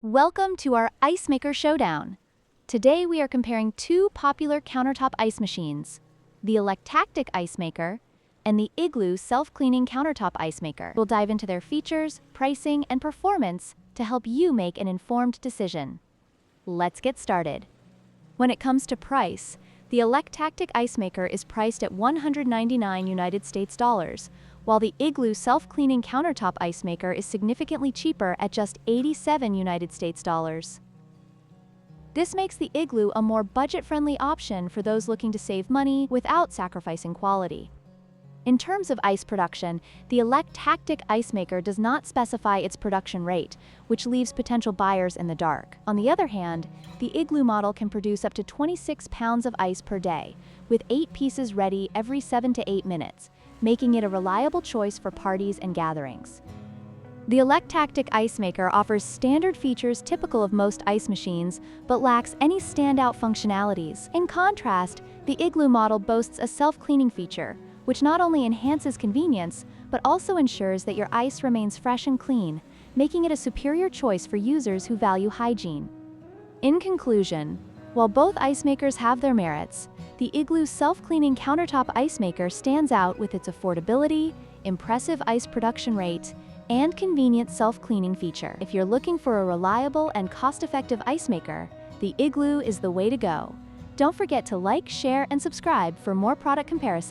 Welcome to our Ice Maker Showdown. Today we are comparing two popular countertop ice machines, the Electactic ice maker and the Igloo self-cleaning countertop ice maker. We'll dive into their features, pricing, and performance to help you make an informed decision. Let's get started. When it comes to price, the Electactic ice maker is priced at $199 United States dollars, while the Igloo self-cleaning countertop ice maker is significantly cheaper at just $87 United States dollars. This makes the Igloo a more budget-friendly option for those looking to save money without sacrificing quality. In terms of ice production, the Electactic ice maker does not specify its production rate, which leaves potential buyers in the dark. On the other hand, the Igloo model can produce up to 26 pounds of ice per day, with 8 pieces ready every 7 to 8 minutes, making it a reliable choice for parties and gatherings. The Electactic ice maker offers standard features typical of most ice machines, but lacks any standout functionalities. In contrast, the Igloo model boasts a self-cleaning feature, which not only enhances convenience, but also ensures that your ice remains fresh and clean, making it a superior choice for users who value hygiene. In conclusion, while both ice makers have their merits, the Igloo self-cleaning countertop ice maker stands out with its affordability, impressive ice production rate, and convenient self-cleaning feature. If you're looking for a reliable and cost-effective ice maker, the Igloo is the way to go. Don't forget to like, share, and subscribe for more product comparisons.